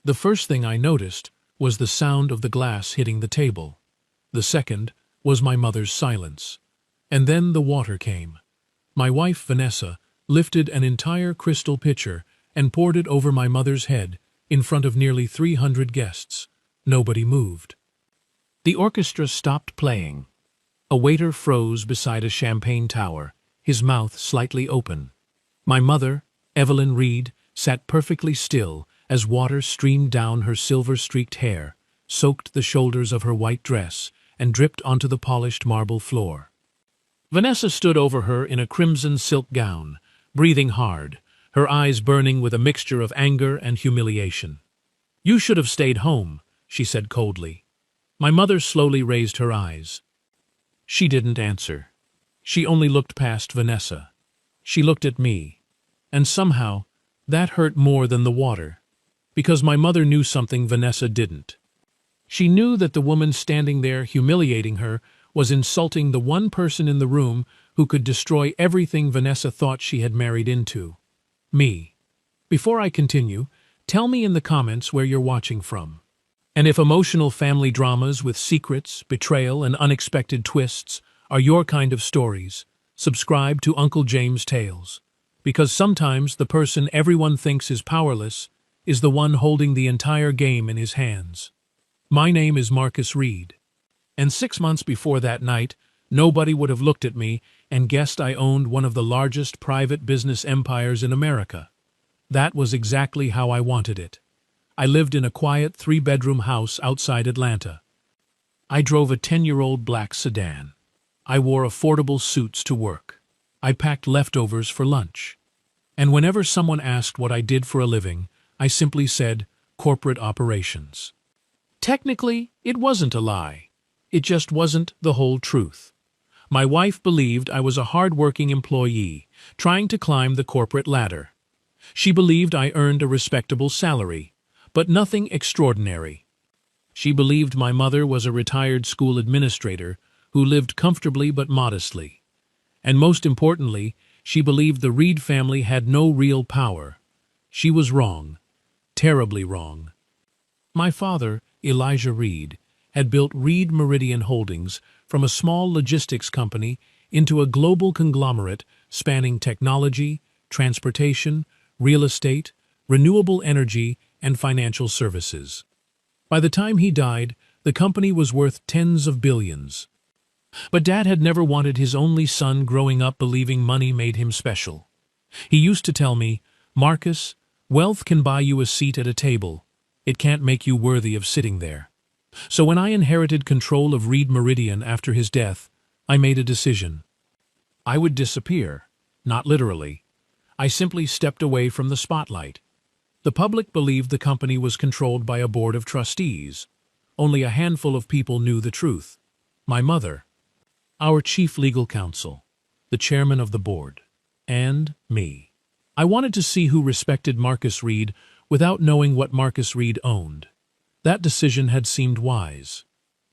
The first thing I noticed was the sound of the glass hitting the table. The second was my mother's silence. And then the water came. My wife, Vanessa, lifted an entire crystal pitcher and poured it over my mother's head in front of nearly 300 guests. Nobody moved. The orchestra stopped playing. A waiter froze beside a champagne tower, his mouth slightly open. My mother, Evelyn Reed, sat perfectly still as water streamed down her silver-streaked hair, soaked the shoulders of her white dress, and dripped onto the polished marble floor. Vanessa stood over her in a crimson silk gown, breathing hard, her eyes burning with a mixture of anger and humiliation. "You should have stayed home," she said coldly. My mother slowly raised her eyes. She didn't answer. She only looked past Vanessa. She looked at me. And somehow, that hurt more than the water. Because my mother knew something Vanessa didn't. She knew that the woman standing there humiliating her was insulting the one person in the room who could destroy everything Vanessa thought she had married into. Me. Before I continue, tell me in the comments where you're watching from. And if emotional family dramas with secrets, betrayal, and unexpected twists are your kind of stories, subscribe to Uncle James Tales. Because sometimes the person everyone thinks is powerless is the one holding the entire game in his hands. My name is Marcus Reed. And 6 months before that night, nobody would have looked at me and guessed I owned one of the largest private business empires in America. That was exactly how I wanted it. I lived in a quiet 3-bedroom house outside Atlanta. I drove a 10-year-old black sedan. I wore affordable suits to work. I packed leftovers for lunch. And whenever someone asked what I did for a living, I simply said, corporate operations. Technically, it wasn't a lie. It just wasn't the whole truth. My wife believed I was a hard-working employee, trying to climb the corporate ladder. She believed I earned a respectable salary, but nothing extraordinary. She believed my mother was a retired school administrator who lived comfortably but modestly. And most importantly, she believed the Reed family had no real power. She was wrong. Terribly wrong. My father, Elijah Reed, had built Reed Meridian Holdings from a small logistics company into a global conglomerate spanning technology, transportation, real estate, renewable energy, and financial services. By the time he died, the company was worth tens of billions. But Dad had never wanted his only son growing up believing money made him special. He used to tell me, "Marcus, wealth can buy you a seat at a table. It can't make you worthy of sitting there." So when I inherited control of Reed Meridian after his death, I made a decision. I would disappear, not literally. I simply stepped away from the spotlight. The public believed the company was controlled by a board of trustees. Only a handful of people knew the truth. My mother, our chief legal counsel, the chairman of the board, and me. I wanted to see who respected Marcus Reed without knowing what Marcus Reed owned. That decision had seemed wise.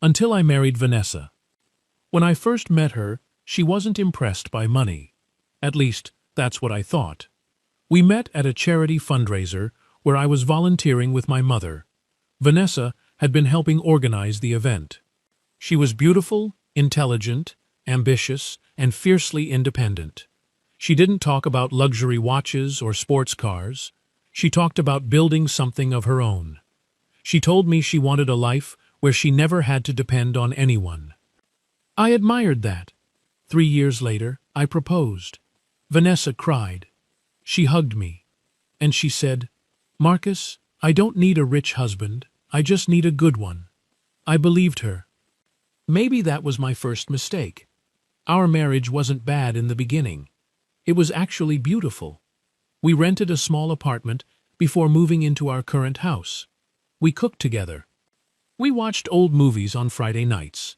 Until I married Vanessa. When I first met her, she wasn't impressed by money. At least, that's what I thought. We met at a charity fundraiser where I was volunteering with my mother. Vanessa had been helping organize the event. She was beautiful, intelligent, ambitious, and fiercely independent. She didn't talk about luxury watches or sports cars. She talked about building something of her own. She told me she wanted a life where she never had to depend on anyone. I admired that. 3 years later, I proposed. Vanessa cried. She hugged me. And she said, "Marcus, I don't need a rich husband. I just need a good one." I believed her. Maybe that was my first mistake. Our marriage wasn't bad in the beginning. It was actually beautiful. We rented a small apartment before moving into our current house. We cooked together. We watched old movies on Friday nights.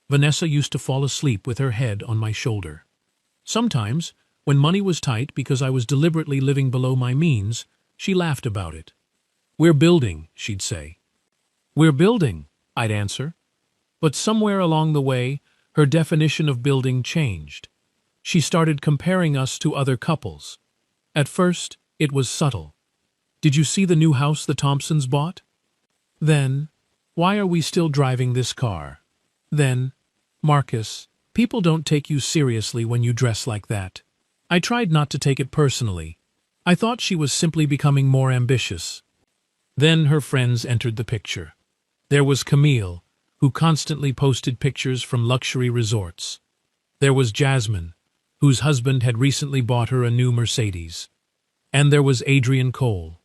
Vanessa used to fall asleep with her head on my shoulder. Sometimes, when money was tight because I was deliberately living below my means, she laughed about it. "We're building," she'd say. "We're building," I'd answer. But somewhere along the way, her definition of building changed. She started comparing us to other couples. At first, it was subtle. Did you see the new house the Thompsons bought? Then, why are we still driving this car? Then, Marcus, people don't take you seriously when you dress like that. I tried not to take it personally. I thought she was simply becoming more ambitious. Then her friends entered the picture. There was Camille, who constantly posted pictures from luxury resorts. There was Jasmine, whose husband had recently bought her a new Mercedes. And there was Adrian Cole.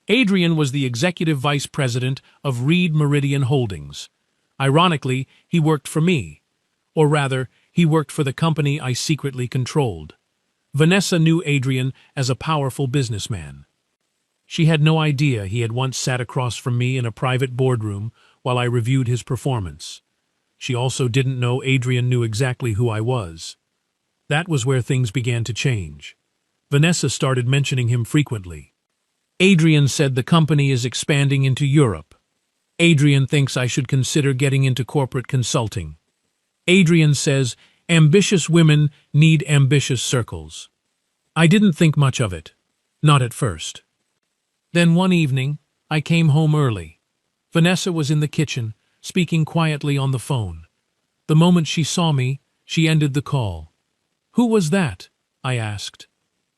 Adrian was the executive vice president of Reed Meridian Holdings. Ironically, he worked for me. Or rather, he worked for the company I secretly controlled. Vanessa knew Adrian as a powerful businessman. She had no idea he had once sat across from me in a private boardroom while I reviewed his performance. She also didn't know Adrian knew exactly who I was. That was where things began to change. Vanessa started mentioning him frequently. Adrian said the company is expanding into Europe. Adrian thinks I should consider getting into corporate consulting. Adrian says ambitious women need ambitious circles. I didn't think much of it. Not at first. Then one evening, I came home early. Vanessa was in the kitchen, speaking quietly on the phone. The moment she saw me, she ended the call. "Who was that?" I asked.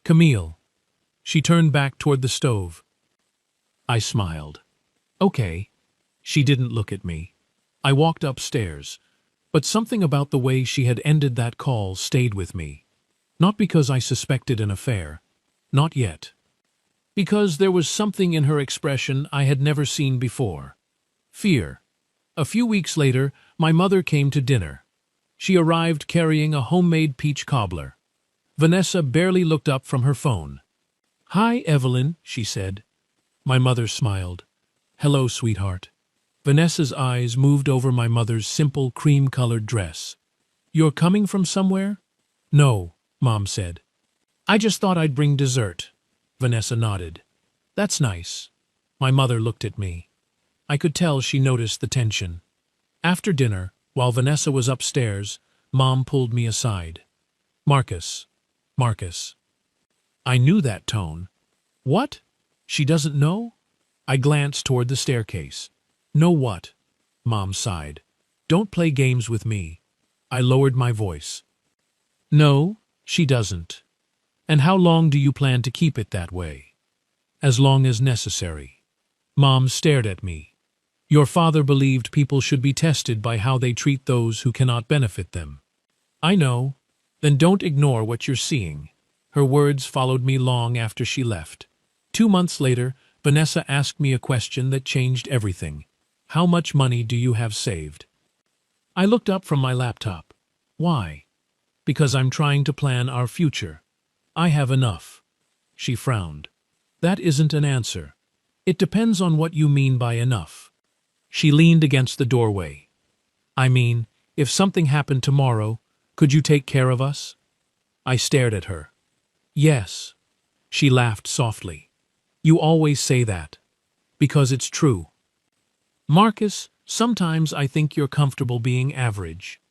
"Camille." She turned back toward the stove. I smiled. Okay. She didn't look at me. I walked upstairs, but something about the way she had ended that call stayed with me. Not because I suspected an affair. Not yet. Because there was something in her expression I had never seen before. Fear. A few weeks later, my mother came to dinner. She arrived carrying a homemade peach cobbler. Vanessa barely looked up from her phone. "Hi, Evelyn," she said. My mother smiled. "Hello, sweetheart." Vanessa's eyes moved over my mother's simple cream-colored dress. "You're coming from somewhere?" "No," Mom said. "I just thought I'd bring dessert." Vanessa nodded. "That's nice." My mother looked at me. I could tell she noticed the tension. After dinner, while Vanessa was upstairs, Mom pulled me aside. "Marcus. Marcus." I knew that tone. "What? She doesn't know?" I glanced toward the staircase. "Know what?" Mom sighed. "Don't play games with me." I lowered my voice. "No, she doesn't. And how long do you plan to keep it that way?" "As long as necessary." Mom stared at me. "Your father believed people should be tested by how they treat those who cannot benefit them." "I know. Then don't ignore what you're seeing." Her words followed me long after she left. 2 months later, Vanessa asked me a question that changed everything. "How much money do you have saved?" I looked up from my laptop. "Why?" "Because I'm trying to plan our future. I have enough." She frowned. "That isn't an answer. It depends on what you mean by enough." She leaned against the doorway. "I mean, if something happened tomorrow, could you take care of us?" I stared at her. "Yes." She laughed softly. "You always say that. Because it's true." "Marcus, sometimes I think you're comfortable being average."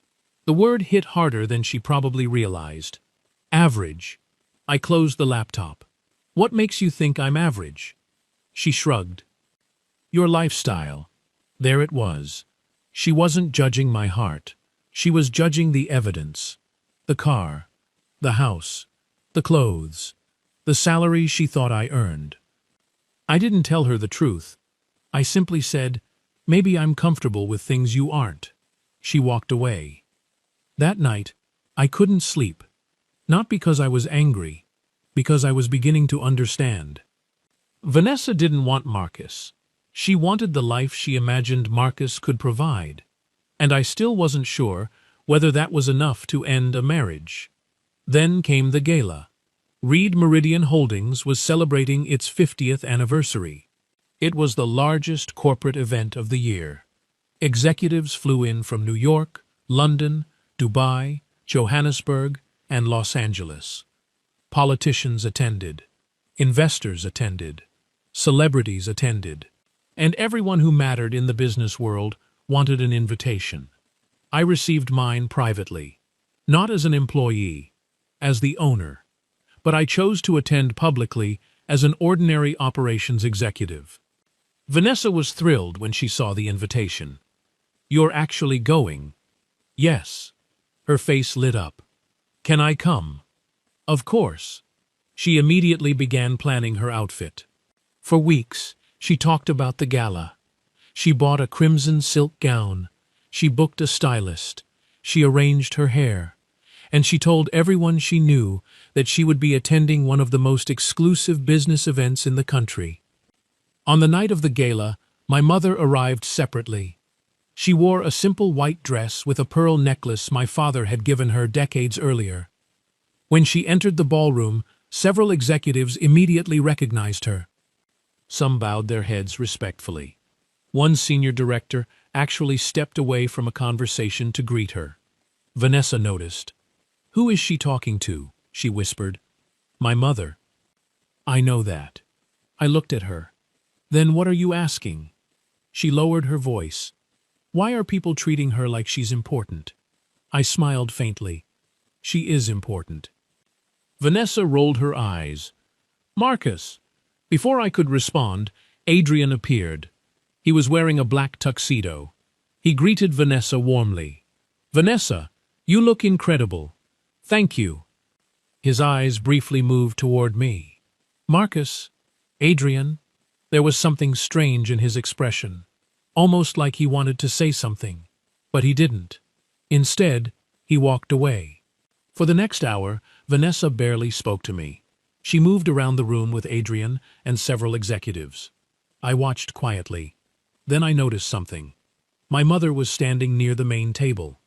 The word hit harder than she probably realized. Average. I closed the laptop. "What makes you think I'm average?" She shrugged. "Your lifestyle." There it was. She wasn't judging my heart. She was judging the evidence. The car. The house. The clothes. The salary she thought I earned. I didn't tell her the truth. I simply said, "Maybe I'm comfortable with things you aren't." She walked away. That night, I couldn't sleep. Not because I was angry, because I was beginning to understand. Vanessa didn't want Marcus. She wanted the life she imagined Marcus could provide. And I still wasn't sure whether that was enough to end a marriage. Then came the gala. Reed Meridian Holdings was celebrating its 50th anniversary. It was the largest corporate event of the year. Executives flew in from New York, London, Dubai, Johannesburg, and Los Angeles. Politicians attended. Investors attended. Celebrities attended. And everyone who mattered in the business world wanted an invitation. I received mine privately. Not as an employee, as the owner. But I chose to attend publicly as an ordinary operations executive. Vanessa was thrilled when she saw the invitation. "You're actually going?" "Yes." Her face lit up. "Can I come?" "Of course." She immediately began planning her outfit. For weeks, she talked about the gala. She bought a crimson silk gown. She booked a stylist. She arranged her hair. And she told everyone she knew that she would be attending one of the most exclusive business events in the country. On the night of the gala, my mother arrived separately. She wore a simple white dress with a pearl necklace my father had given her decades earlier. When she entered the ballroom, several executives immediately recognized her. Some bowed their heads respectfully. One senior director actually stepped away from a conversation to greet her. Vanessa noticed. "Who is she talking to?" she whispered. "My mother." "I know that." I looked at her. "Then what are you asking?" She lowered her voice. "Why are people treating her like she's important?" I smiled faintly. "She is important." Vanessa rolled her eyes. "Marcus!" Before I could respond, Adrian appeared. He was wearing a black tuxedo. He greeted Vanessa warmly. "Vanessa, you look incredible." "Thank you." His eyes briefly moved toward me. "Marcus, Adrian." There was something strange in his expression, almost like he wanted to say something, but he didn't. Instead, he walked away. For the next hour, Vanessa barely spoke to me. She moved around the room with Adrian and several executives. I watched quietly. Then I noticed something. My mother was standing near the main table.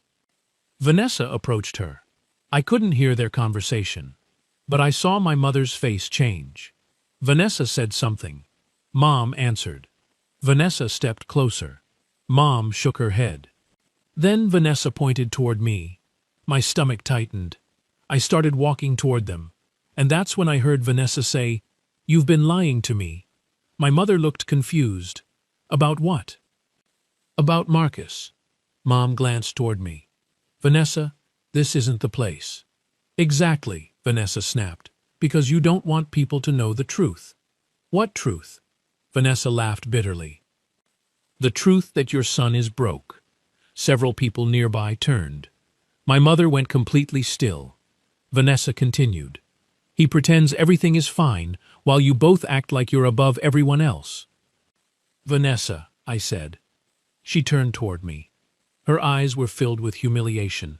Vanessa approached her. I couldn't hear their conversation, but I saw my mother's face change. Vanessa said something. Mom answered. Vanessa stepped closer. Mom shook her head. Then Vanessa pointed toward me. My stomach tightened. I started walking toward them, and that's when I heard Vanessa say, "You've been lying to me." My mother looked confused. "About what?" "About Marcus." Mom glanced toward me. "Vanessa, this isn't the place." "Exactly," Vanessa snapped, "because you don't want people to know the truth." "What truth?" Vanessa laughed bitterly. "The truth that your son is broke." Several people nearby turned. My mother went completely still. Vanessa continued. "He pretends everything is fine, while you both act like you're above everyone else." "Vanessa," I said. She turned toward me. Her eyes were filled with humiliation.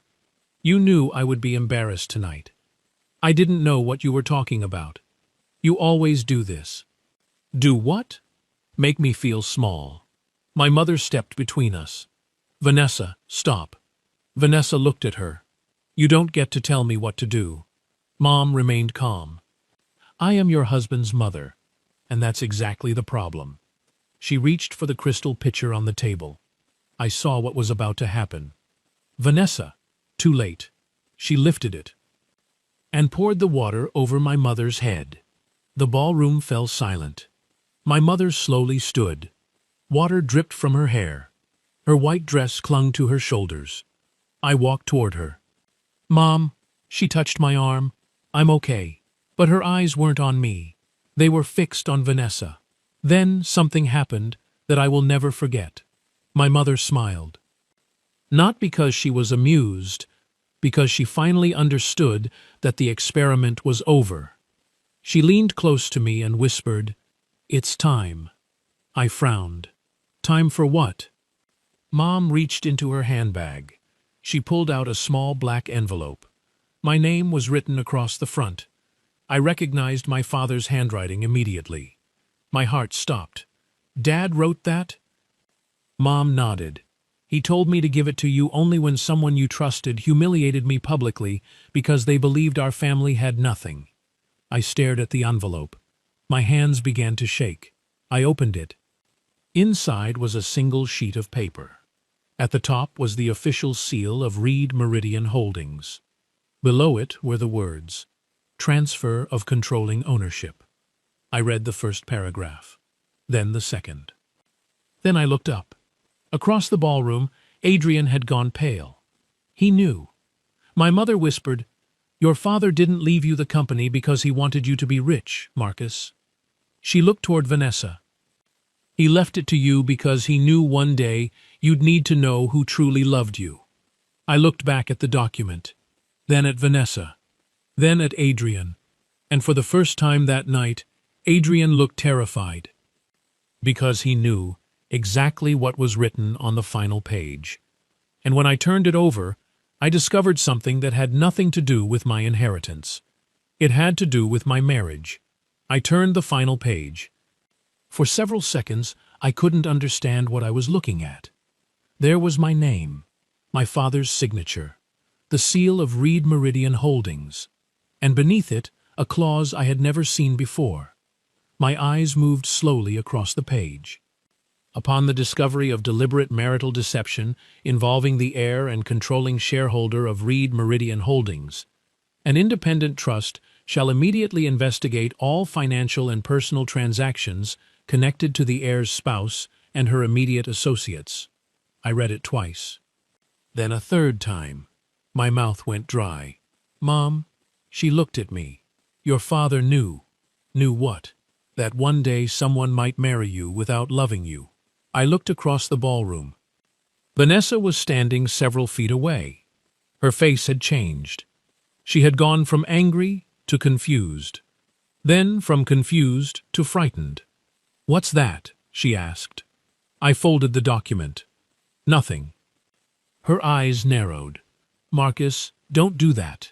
"You knew I would be embarrassed tonight. I didn't know what you were talking about. You always do this." "Do what?" "Make me feel small." My mother stepped between us. "Vanessa, stop." Vanessa looked at her. "You don't get to tell me what to do." Mom remained calm. "I am your husband's mother, and that's exactly the problem." She reached for the crystal pitcher on the table. I saw what was about to happen. "Vanessa!" Too late. She lifted it and poured the water over my mother's head. The ballroom fell silent. My mother slowly stood. Water dripped from her hair. Her white dress clung to her shoulders. I walked toward her. "Mom," she touched my arm. "I'm okay." But her eyes weren't on me. They were fixed on Vanessa. Then something happened that I will never forget. My mother smiled. Not because she was amused, because she finally understood that the experiment was over. She leaned close to me and whispered, "It's time." I frowned. "Time for what?" Mom reached into her handbag. She pulled out a small black envelope. My name was written across the front. I recognized my father's handwriting immediately. My heart stopped. "Dad wrote that?" Mom nodded. "He told me to give it to you only when someone you trusted humiliated me publicly because they believed our family had nothing." I stared at the envelope. My hands began to shake. I opened it. Inside was a single sheet of paper. At the top was the official seal of Reed Meridian Holdings. Below it were the words, "Transfer of controlling ownership." I read the first paragraph, then the second. Then I looked up. Across the ballroom, Adrian had gone pale. He knew. My mother whispered, "Your father didn't leave you the company because he wanted you to be rich, Marcus." She looked toward Vanessa. He left it to you because he knew one day you'd need to know who truly loved you. I looked back at the document, then at Vanessa, then at Adrian, and for the first time that night, Adrian looked terrified, because he knew exactly what was written on the final page. And when I turned it over, I discovered something that had nothing to do with my inheritance. It had to do with my marriage. I turned the final page. For several seconds, I couldn't understand what I was looking at. There was my name, my father's signature, the seal of Reed Meridian Holdings, and beneath it, a clause I had never seen before. My eyes moved slowly across the page. Upon the discovery of deliberate marital deception involving the heir and controlling shareholder of Reed Meridian Holdings, an independent trust shall immediately investigate all financial and personal transactions connected to the heir's spouse and her immediate associates. I read it twice. Then a third time. My mouth went dry. Mom, she looked at me. Your father knew. Knew what? That one day someone might marry you without loving you. I looked across the ballroom. Vanessa was standing several feet away. Her face had changed. She had gone from angry to confused. Then from confused to frightened. "What's that?" she asked. I folded the document. "Nothing." Her eyes narrowed. "Marcus, don't do that."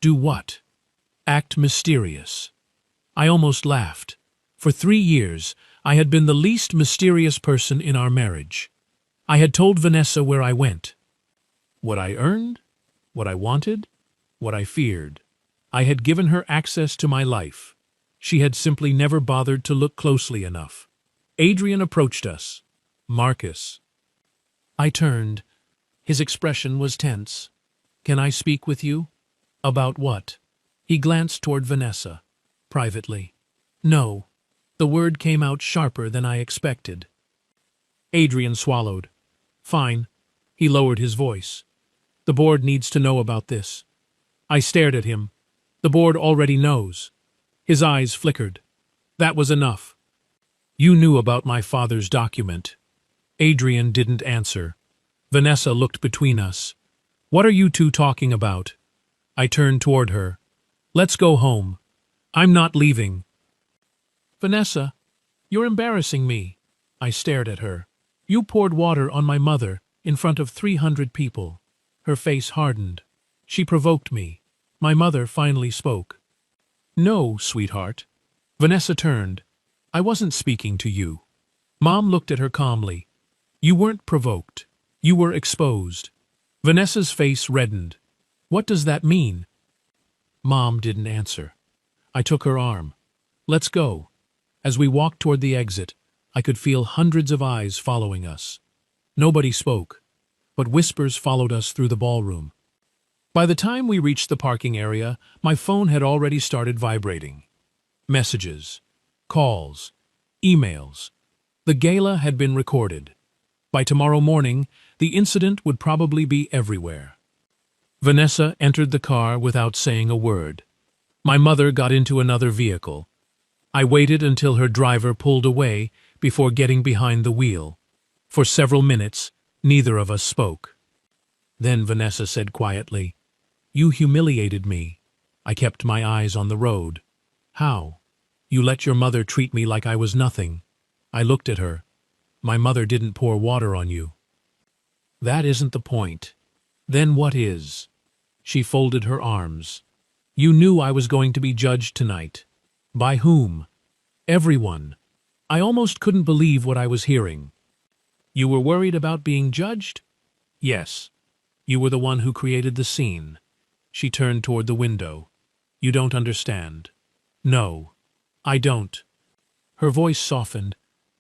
"Do what?" "Act mysterious." I almost laughed. For 3 years, I had been the least mysterious person in our marriage. I had told Vanessa where I went. What I earned? What I wanted? What I feared. I had given her access to my life. She had simply never bothered to look closely enough. Adrian approached us. "Marcus." I turned. His expression was tense. "Can I speak with you?" "About what?" He glanced toward Vanessa. "Privately." "No." The word came out sharper than I expected. Adrian swallowed. "Fine." He lowered his voice. "The board needs to know about this." I stared at him. "The board already knows." His eyes flickered. That was enough. "You knew about my father's document." Adrian didn't answer. Vanessa looked between us. "What are you two talking about?" I turned toward her. "Let's go home." "I'm not leaving." "Vanessa, you're embarrassing me." I stared at her. "You poured water on my mother in front of 300 people." Her face hardened. She provoked me. My mother finally spoke. "No, sweetheart." Vanessa turned. "I wasn't speaking to you." Mom looked at her calmly. "You weren't provoked. You were exposed." Vanessa's face reddened. "What does that mean?" Mom didn't answer. I took her arm. "Let's go." As we walked toward the exit, I could feel hundreds of eyes following us. Nobody spoke, but whispers followed us through the ballroom. By the time we reached the parking area, my phone had already started vibrating. Messages, calls, emails. The gala had been recorded. By tomorrow morning, the incident would probably be everywhere. Vanessa entered the car without saying a word. My mother got into another vehicle. I waited until her driver pulled away before getting behind the wheel. For several minutes, neither of us spoke. Then Vanessa said quietly, "You humiliated me." I kept my eyes on the road. "How?" "You let your mother treat me like I was nothing." I looked at her. "My mother didn't pour water on you." "That isn't the point." "Then what is?" She folded her arms. "You knew I was going to be judged tonight." "By whom?" "Everyone." I almost couldn't believe what I was hearing. "You were worried about being judged?" "Yes." "You were the one who created the scene." She turned toward the window. "You don't understand." "No, I don't." Her voice softened.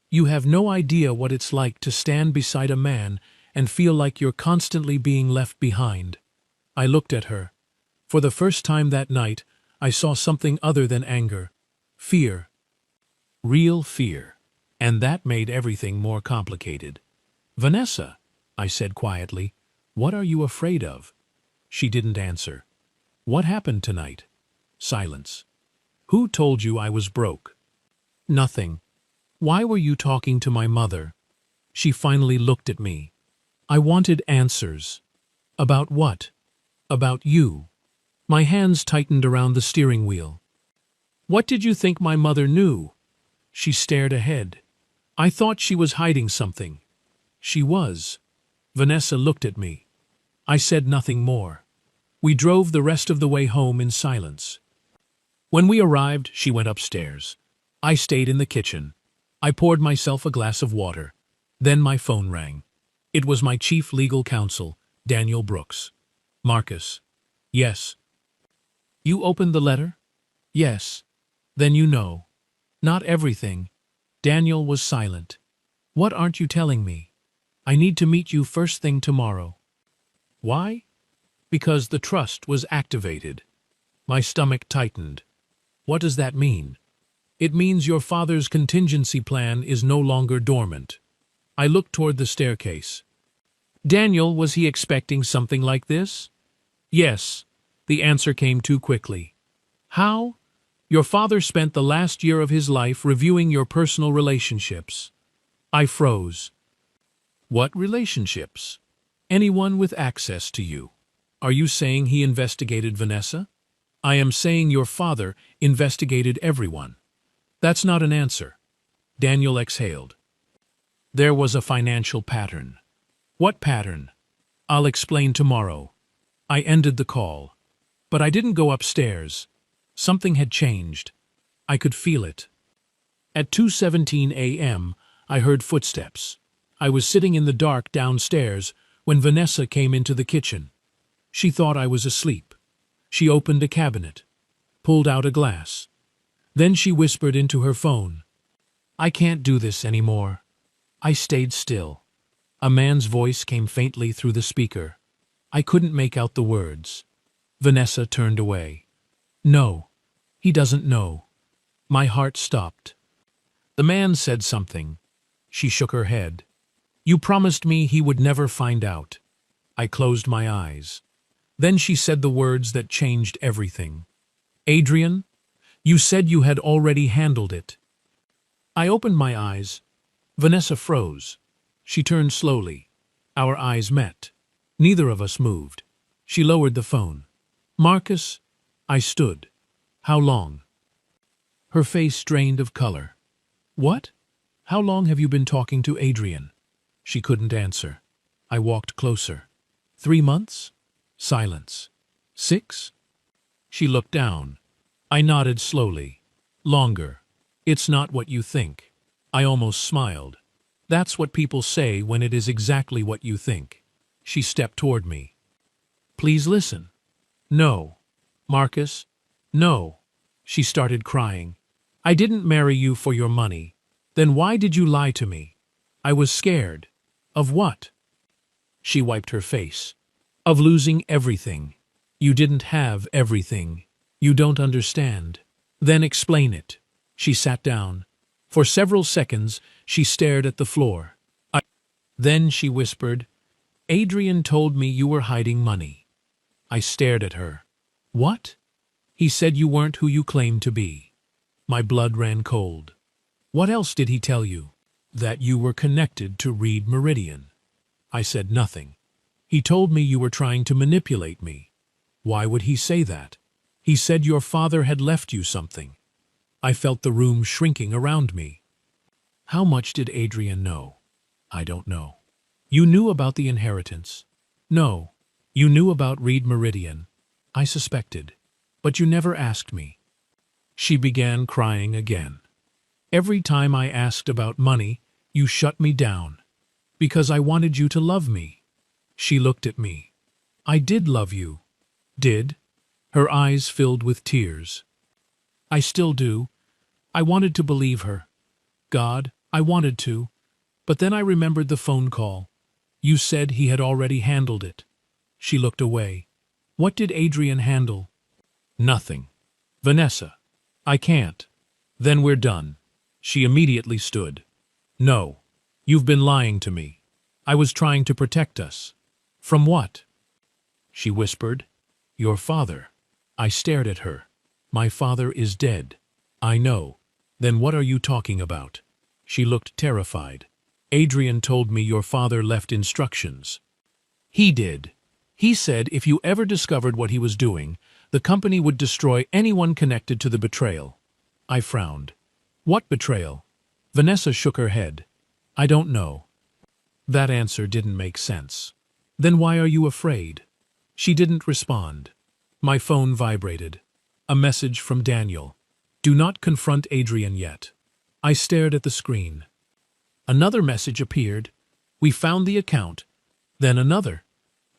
"You have no idea what it's like to stand beside a man and feel like you're constantly being left behind." I looked at her. For the first time that night, I saw something other than anger. Fear. Real fear. And that made everything more complicated. "Vanessa," I said quietly, "what are you afraid of?" She didn't answer. "What happened tonight?" Silence. "Who told you I was broke?" Nothing. Why were you talking to my mother? She finally looked at me. I wanted answers. About what? About you. My hands tightened around the steering wheel. What did you think my mother knew? She stared ahead. I thought she was hiding something. She was. Vanessa looked at me. I said nothing more. We drove the rest of the way home in silence. When we arrived, she went upstairs. I stayed in the kitchen. I poured myself a glass of water. Then my phone rang. It was my chief legal counsel, Daniel Brooks. Marcus. Yes. You opened the letter? Yes. Then you know. Not everything. Daniel was silent. What aren't you telling me? I need to meet you first thing tomorrow. Why? Because the trust was activated. My stomach tightened. What does that mean? It means your father's contingency plan is no longer dormant. I looked toward the staircase. Daniel, was he expecting something like this? Yes. The answer came too quickly. How? Your father spent the last year of his life reviewing your personal relationships. I froze. What relationships? Anyone with access to you. Are you saying he investigated Vanessa? I am saying your father investigated everyone. That's not an answer. Daniel exhaled. There was a financial pattern. What pattern? I'll explain tomorrow. I ended the call. But I didn't go upstairs. Something had changed. I could feel it. At 2:17 a.m., I heard footsteps. I was sitting in the dark downstairs when Vanessa came into the kitchen. She thought I was asleep. She opened a cabinet, pulled out a glass. Then she whispered into her phone. I can't do this anymore. I stayed still. A man's voice came faintly through the speaker. I couldn't make out the words. Vanessa turned away. No, he doesn't know. My heart stopped. The man said something. She shook her head. You promised me he would never find out. I closed my eyes. Then she said the words that changed everything. Adrian, you said you had already handled it. I opened my eyes. Vanessa froze. She turned slowly. Our eyes met. Neither of us moved. She lowered the phone. Marcus, I stood. How long? Her face drained of color. What? How long have you been talking to Adrian? She couldn't answer. I walked closer. 3 months? Silence. 6? She looked down. I nodded slowly. Longer. It's not what you think. I almost smiled. That's what people say when it is exactly what you think. She stepped toward me. Please listen. No. Marcus, no. She started crying. I didn't marry you for your money. Then why did you lie to me? I was scared. Of what? She wiped her face. Of losing everything. You didn't have everything. You don't understand. Then explain it. She sat down. For several seconds, she stared at the floor. Then she whispered, Adrian told me you were hiding money. I stared at her. What? He said you weren't who you claimed to be. My blood ran cold. What else did he tell you? That you were connected to Reed Meridian. I said nothing. He told me you were trying to manipulate me. Why would he say that? He said your father had left you something. I felt the room shrinking around me. How much did Adrian know? I don't know. You knew about the inheritance. No. You knew about Reed Meridian. I suspected. But you never asked me. She began crying again. Every time I asked about money, you shut me down. Because I wanted you to love me. She looked at me. I did love you. Did? Her eyes filled with tears. I still do. I wanted to believe her. God, I wanted to. But then I remembered the phone call. You said he had already handled it. She looked away. What did Adrian handle? Nothing. Vanessa. I can't. Then we're done. She immediately stood. No. You've been lying to me. I was trying to protect us. From what? She whispered. Your father. I stared at her. My father is dead. I know. Then what are you talking about? She looked terrified. Adrian told me your father left instructions. He did. He said if you ever discovered what he was doing, the company would destroy anyone connected to the betrayal. I frowned. What betrayal? Vanessa shook her head. I don't know. That answer didn't make sense. Then why are you afraid? She didn't respond. My phone vibrated. A message from Daniel. Do not confront Adrian yet. I stared at the screen. Another message appeared. We found the account. Then another.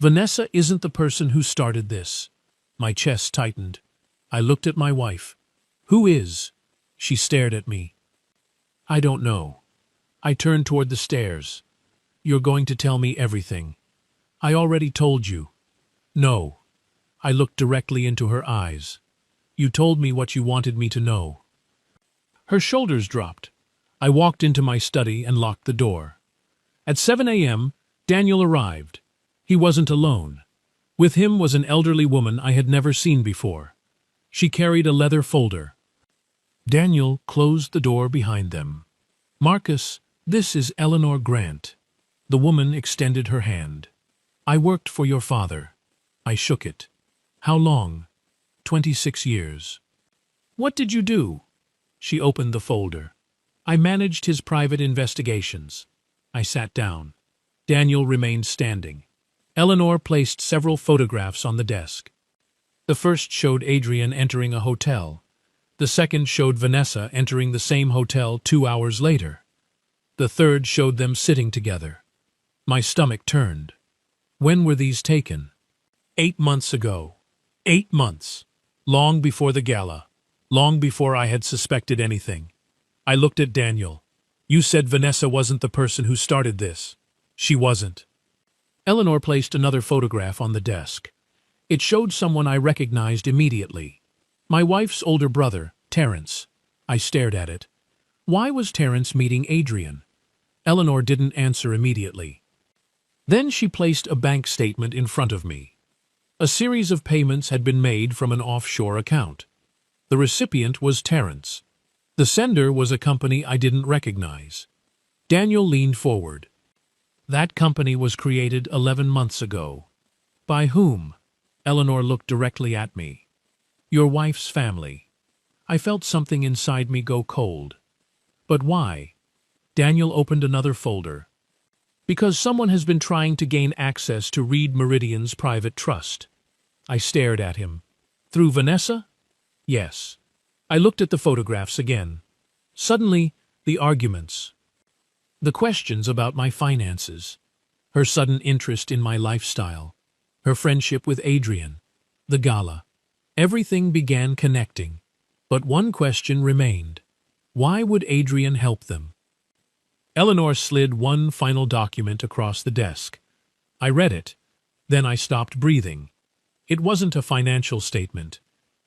Vanessa isn't the person who started this. My chest tightened. I looked at my wife. Who is? She stared at me. I don't know. I turned toward the stairs. You're going to tell me everything. I already told you. No. I looked directly into her eyes. You told me what you wanted me to know. Her shoulders dropped. I walked into my study and locked the door. At 7 a.m., Daniel arrived. He wasn't alone. With him was an elderly woman I had never seen before. She carried a leather folder. Daniel closed the door behind them. Marcus, this is Eleanor Grant. The woman extended her hand. I worked for your father. I shook it. How long? 26 years. What did you do? She opened the folder. I managed his private investigations. I sat down. Daniel remained standing. Eleanor placed several photographs on the desk. The first showed Adrian entering a hotel. The second showed Vanessa entering the same hotel 2 hours later. The third showed them sitting together. My stomach turned. When were these taken? 8 months ago. 8 months. Long before the gala. Long before I had suspected anything. I looked at Daniel. You said Vanessa wasn't the person who started this. She wasn't. Eleanor placed another photograph on the desk. It showed someone I recognized immediately. My wife's older brother, Terence. I stared at it. Why was Terence meeting Adrian? Eleanor didn't answer immediately. Then she placed a bank statement in front of me. A series of payments had been made from an offshore account. The recipient was Terence. The sender was a company I didn't recognize. Daniel leaned forward. That company was created 11 months ago. By whom? Eleanor looked directly at me. Your wife's family. I felt something inside me go cold. But why? Daniel opened another folder. Because someone has been trying to gain access to Reed Meridian's private trust. I stared at him. Through Vanessa? Yes. I looked at the photographs again. Suddenly, the arguments. The questions about my finances. Her sudden interest in my lifestyle. Her friendship with Adrian. The gala. Everything began connecting. But one question remained. Why would Adrian help them? Eleanor slid one final document across the desk. I read it. Then I stopped breathing. It wasn't a financial statement.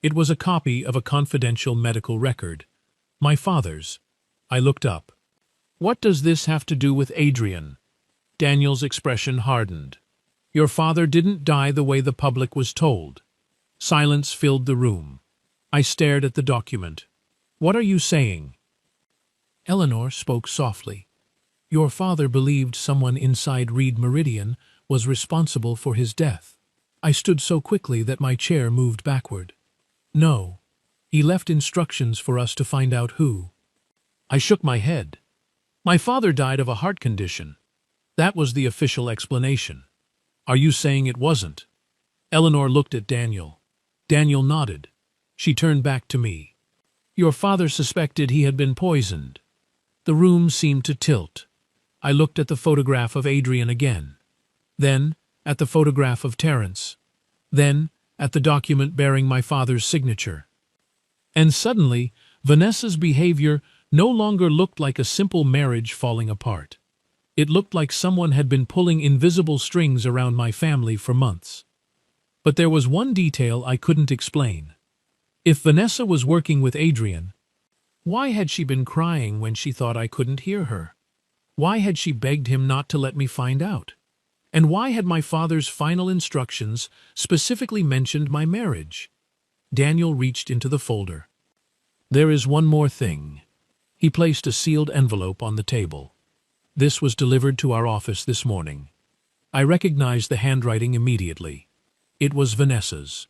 It was a copy of a confidential medical record. My father's. I looked up. What does this have to do with Adrian? Daniel's expression hardened. Your father didn't die the way the public was told. Silence filled the room. I stared at the document. What are you saying? Eleanor spoke softly. Your father believed someone inside Reed Meridian was responsible for his death. I stood so quickly that my chair moved backward. No. He left instructions for us to find out who. I shook my head. My father died of a heart condition. That was the official explanation. Are you saying it wasn't? Eleanor looked at Daniel. Daniel nodded. She turned back to me. Your father suspected he had been poisoned. The room seemed to tilt. I looked at the photograph of Adrian again. Then at the photograph of Terence. Then at the document bearing my father's signature. And suddenly, Vanessa's behavior no longer looked like a simple marriage falling apart. It looked like someone had been pulling invisible strings around my family for months. But there was one detail I couldn't explain. If Vanessa was working with Adrian, why had she been crying when she thought I couldn't hear her? Why had she begged him not to let me find out? And why had my father's final instructions specifically mentioned my marriage? Daniel reached into the folder. There is one more thing. He placed a sealed envelope on the table. This was delivered to our office this morning. I recognized the handwriting immediately. It was Vanessa's.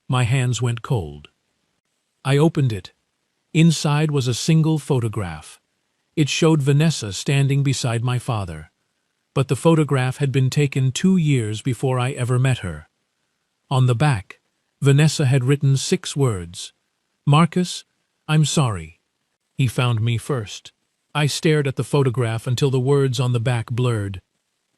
My hands went cold. I opened it. Inside was a single photograph. It showed Vanessa standing beside my father. But the photograph had been taken 2 years before I ever met her. On the back, Vanessa had written 6 words. "Marcus, I'm sorry. He found me first." I stared at the photograph until the words on the back blurred.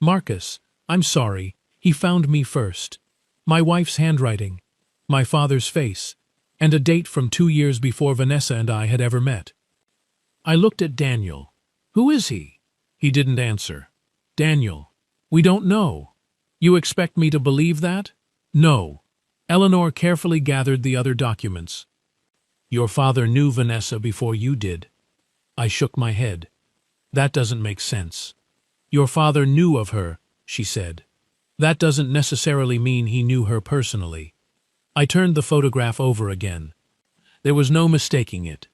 "Marcus, I'm sorry. He found me first." My wife's handwriting, my father's face, and a date from 2 years before Vanessa and I had ever met. I looked at Daniel. "Who is he?" He didn't answer. "Daniel, we don't know. You expect me to believe that?" "No." Eleanor carefully gathered the other documents. "Your father knew Vanessa before you did." I shook my head. "That doesn't make sense." "Your father knew of her," she said. "That doesn't necessarily mean he knew her personally." I turned the photograph over again. There was no mistaking it.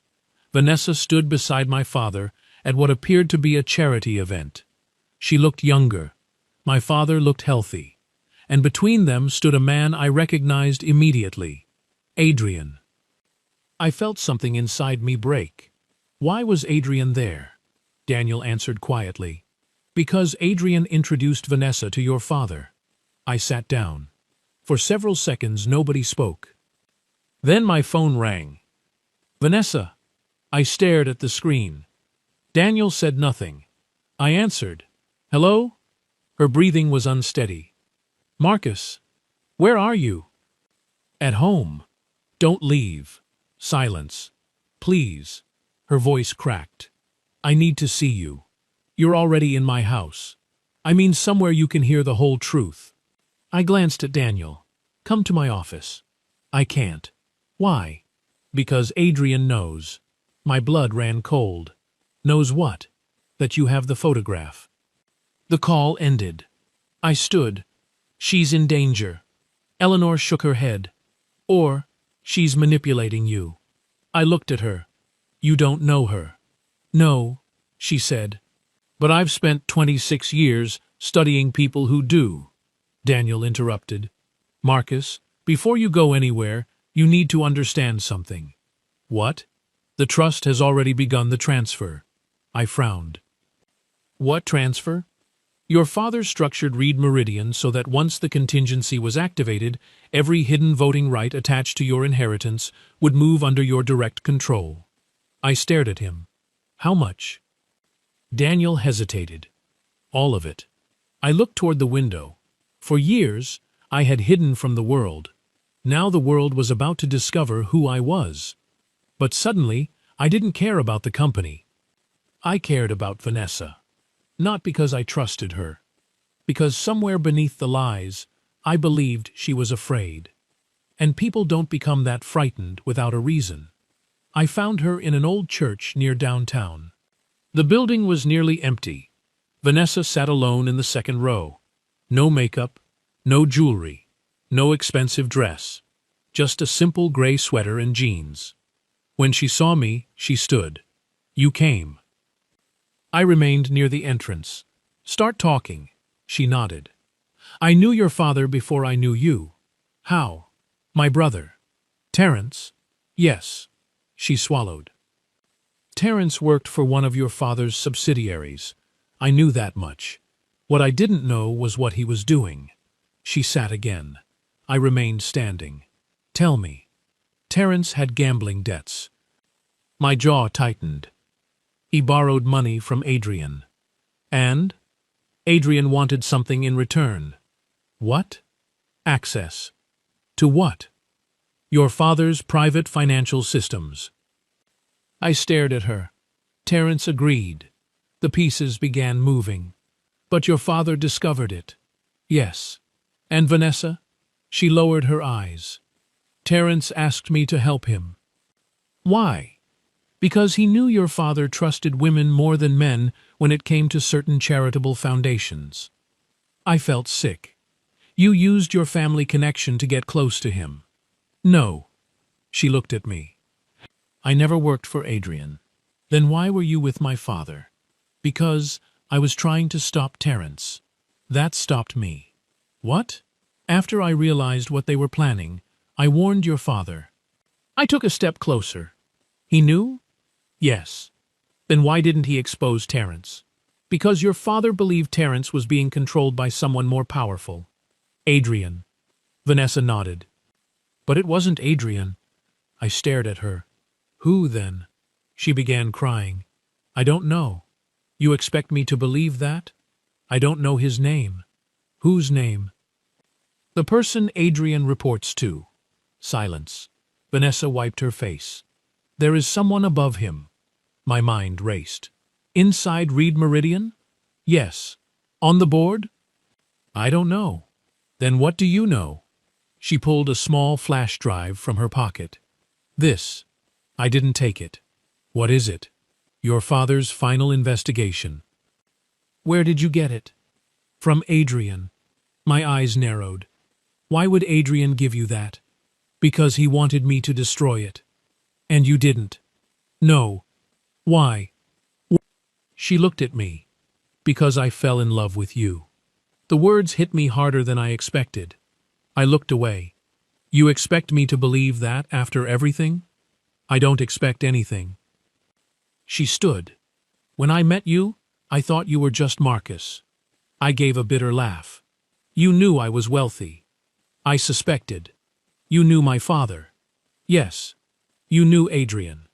Vanessa stood beside my father at what appeared to be a charity event. She looked younger. My father looked healthy. And between them stood a man I recognized immediately. Adrian. I felt something inside me break. Why was Adrian there? Daniel answered quietly. "Because Adrian introduced Vanessa to your father." I sat down. For several seconds nobody spoke. Then my phone rang. "Vanessa." I stared at the screen. Daniel said nothing. I answered. "Hello?" Her breathing was unsteady. "Marcus, where are you?" "At home." "Don't leave." Silence. "Please." Her voice cracked. "I need to see you. You're already in my house. I mean somewhere you can hear the whole truth." I glanced at Daniel. "Come to my office." "I can't." "Why?" "Because Adrian knows." My blood ran cold. "Knows what?" "That you have the photograph." The call ended. I stood. "She's in danger." Eleanor shook her head. "Or, she's manipulating you." I looked at her. "You don't know her." "No," she said. "But I've spent 26 years studying people who do." Daniel interrupted. "Marcus, before you go anywhere, you need to understand something." "What?" "The trust has already begun the transfer." I frowned. "What transfer?" "Your father structured Reed Meridian so that once the contingency was activated, every hidden voting right attached to your inheritance would move under your direct control." I stared at him. "How much?" Daniel hesitated. "All of it." I looked toward the window. For years, I had hidden from the world. Now the world was about to discover who I was. But suddenly, I didn't care about the company. I cared about Vanessa. Not because I trusted her. Because somewhere beneath the lies, I believed she was afraid. And people don't become that frightened without a reason. I found her in an old church near downtown. The building was nearly empty. Vanessa sat alone in the second row. No makeup, no jewelry, no expensive dress. Just a simple gray sweater and jeans. When she saw me, she stood. "You came." I remained near the entrance. "Start talking." She nodded. "I knew your father before I knew you." "How?" "My brother." "Terence?" "Yes." She swallowed. "Terence worked for one of your father's subsidiaries. I knew that much. What I didn't know was what he was doing." She sat again. I remained standing. "Tell me." "Terence had gambling debts." My jaw tightened. "He borrowed money from Adrian." "And?" "Adrian wanted something in return." "What?" "Access." "To what?" "Your father's private financial systems." I stared at her. Terence agreed. The pieces began moving. "But your father discovered it." "Yes." "And Vanessa?" She lowered her eyes. "Terence asked me to help him." "Why?" "Because he knew your father trusted women more than men when it came to certain charitable foundations." I felt sick. "You used your family connection to get close to him." "No." She looked at me. "I never worked for Adrian." Then why were you with my father? Because I was trying to stop Terence. That stopped me. What? After I realized what they were planning, I warned your father. I took a step closer. He knew? Yes. Then why didn't he expose Terence? Because your father believed Terence was being controlled by someone more powerful. Adrian. Vanessa nodded. But it wasn't Adrian. I stared at her. Who, then? She began crying. I don't know. You expect me to believe that? I don't know his name. Whose name? The person Adrian reports to. Silence. Vanessa wiped her face. There is someone above him. My mind raced. Inside Reed Meridian? Yes. On the board? I don't know. Then what do you know? She pulled a small flash drive from her pocket. This. I didn't take it. What is it? Your father's final investigation. Where did you get it? From Adrian. My eyes narrowed. Why would Adrian give you that? Because he wanted me to destroy it. And you didn't. No. Why? She looked at me. Because I fell in love with you. The words hit me harder than I expected. I looked away. You expect me to believe that after everything? I don't expect anything. She stood. When I met you, I thought you were just Marcus. I gave a bitter laugh. You knew I was wealthy. I suspected. You knew my father. Yes. You knew Adrian.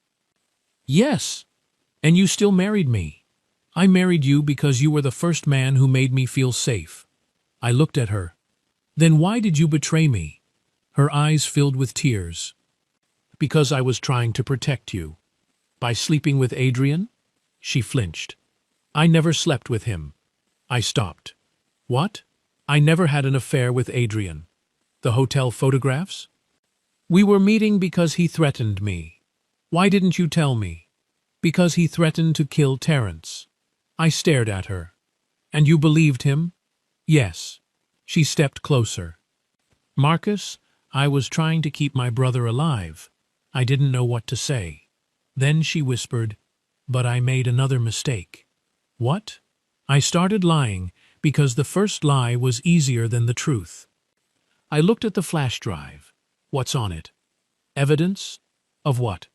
Yes. And you still married me. I married you because you were the first man who made me feel safe. I looked at her. Then why did you betray me? Her eyes filled with tears. Because I was trying to protect you. By sleeping with Adrian? She flinched. I never slept with him. I stopped. What? I never had an affair with Adrian. The hotel photographs? We were meeting because he threatened me. Why didn't you tell me? Because he threatened to kill Terence. I stared at her. And you believed him? Yes. She stepped closer. Marcus, I was trying to keep my brother alive. I didn't know what to say. Then she whispered, but I made another mistake. What? I started lying because the first lie was easier than the truth. I looked at the flash drive. What's on it? Evidence? Of what?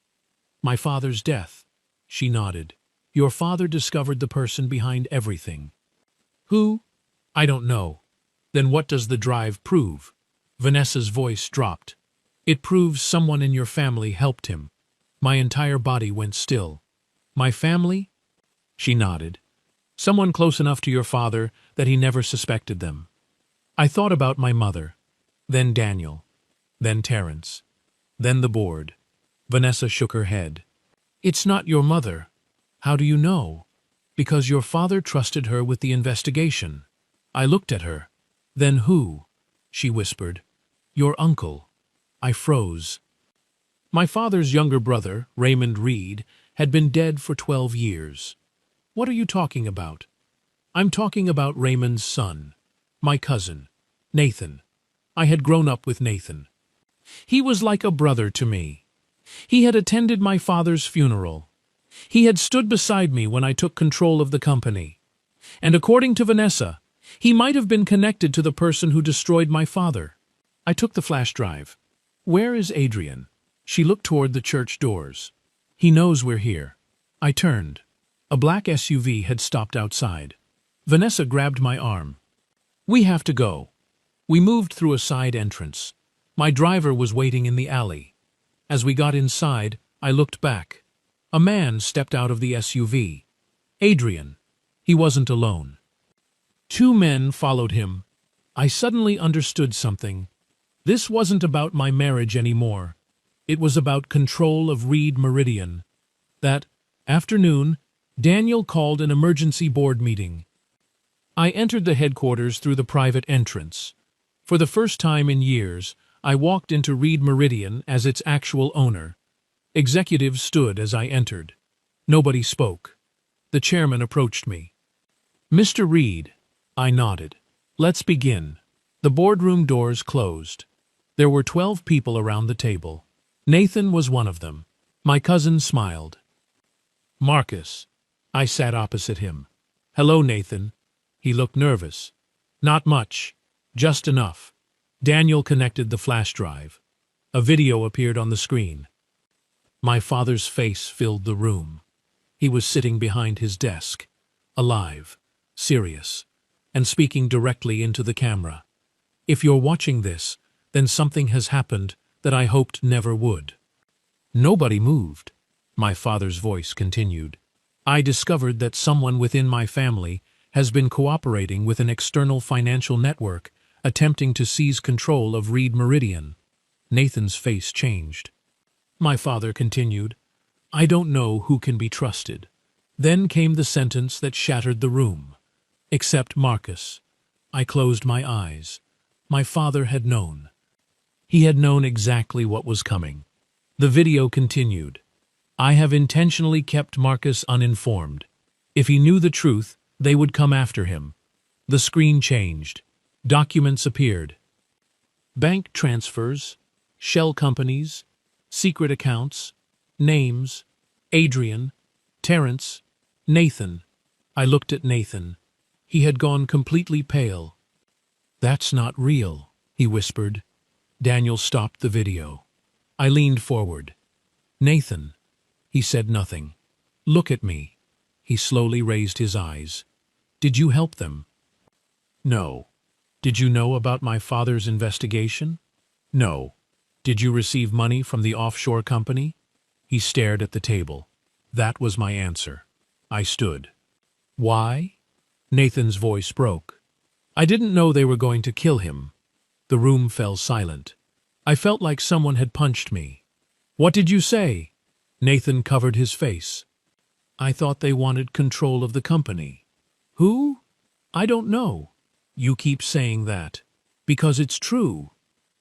My father's death. She nodded. Your father discovered the person behind everything. Who? I don't know. Then what does the drive prove? Vanessa's voice dropped. It proves someone in your family helped him. My entire body went still. My family? She nodded. Someone close enough to your father that he never suspected them. I thought about my mother. Then Daniel. Then Terence. Then the board. Vanessa shook her head. It's not your mother. How do you know? Because your father trusted her with the investigation. I looked at her. Then who? She whispered. Your uncle. I froze. My father's younger brother, Raymond Reed, had been dead for 12 years. What are you talking about? I'm talking about Raymond's son. My cousin. Nathan. I had grown up with Nathan. He was like a brother to me. He had attended my father's funeral. He had stood beside me when I took control of the company. And according to Vanessa, he might have been connected to the person who destroyed my father. I took the flash drive. Where is Adrian? She looked toward the church doors. He knows we're here. I turned. A black SUV had stopped outside. Vanessa grabbed my arm. We have to go. We moved through a side entrance. My driver was waiting in the alley. As we got inside, I looked back. A man stepped out of the SUV. Adrian. He wasn't alone. 2 men followed him. I suddenly understood something. This wasn't about my marriage anymore. It was about control of Reed Meridian. That afternoon, Daniel called an emergency board meeting. I entered the headquarters through the private entrance. For the first time in years, I walked into Reed Meridian as its actual owner. Executives stood as I entered. Nobody spoke. The chairman approached me. Mr. Reed. I nodded. Let's begin. The boardroom doors closed. There were 12 people around the table. Nathan was one of them. My cousin smiled. Marcus. I sat opposite him. Hello, Nathan. He looked nervous. Not much. Just enough. Daniel connected the flash drive. A video appeared on the screen. My father's face filled the room. He was sitting behind his desk, alive, serious, and speaking directly into the camera. If you're watching this, then something has happened that I hoped never would. Nobody moved. My father's voice continued. I discovered that someone within my family has been cooperating with an external financial network attempting to seize control of Reed Meridian. Nathan's face changed. My father continued, I don't know who can be trusted. Then came the sentence that shattered the room. Except Marcus. I closed my eyes. My father had known. He had known exactly what was coming. The video continued. I have intentionally kept Marcus uninformed. If he knew the truth, they would come after him. The screen changed. Documents appeared. Bank transfers, shell companies, secret accounts, names, Adrian, Terrence, Nathan. I looked at Nathan. He had gone completely pale. That's not real, he whispered. Daniel stopped the video. I leaned forward. Nathan. He said nothing. Look at me. He slowly raised his eyes. Did you help them? No. Did you know about my father's investigation? No. Did you receive money from the offshore company? He stared at the table. That was my answer. I stood. Why? Nathan's voice broke. I didn't know they were going to kill him. The room fell silent. I felt like someone had punched me. What did you say? Nathan covered his face. I thought they wanted control of the company. Who? I don't know. You keep saying that. Because it's true.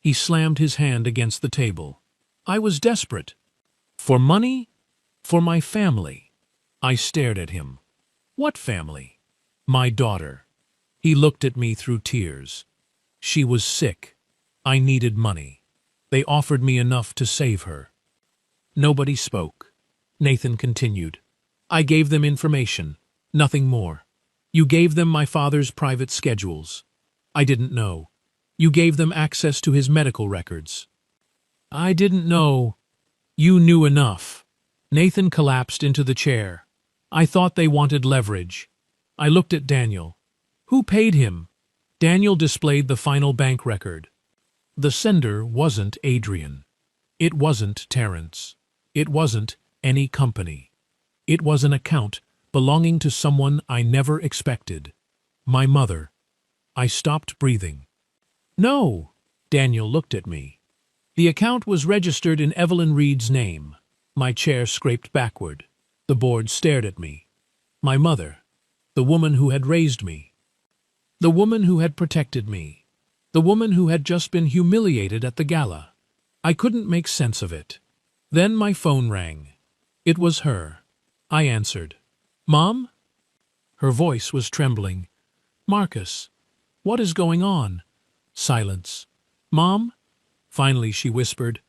He slammed his hand against the table. I was desperate. For money? For my family. I stared at him. What family? My daughter. He looked at me through tears. She was sick. I needed money. They offered me enough to save her. Nobody spoke. Nathan continued. I gave them information, nothing more. You gave them my father's private schedules. I didn't know. You gave them access to his medical records. I didn't know. You knew enough. Nathan collapsed into the chair. I thought they wanted leverage. I looked at Daniel. Who paid him? Daniel displayed the final bank record. The sender wasn't Adrian. It wasn't Terrence. It wasn't any company. It was an account belonging to someone I never expected. My mother. I stopped breathing. No, Daniel looked at me. The account was registered in Evelyn Reed's name. My chair scraped backward. The board stared at me. My mother. The woman who had raised me. The woman who had protected me. The woman who had just been humiliated at the gala. I couldn't make sense of it. Then my phone rang. It was her. I answered. Mom? Her voice was trembling. Marcus, what is going on? Silence. Mom? Finally she whispered.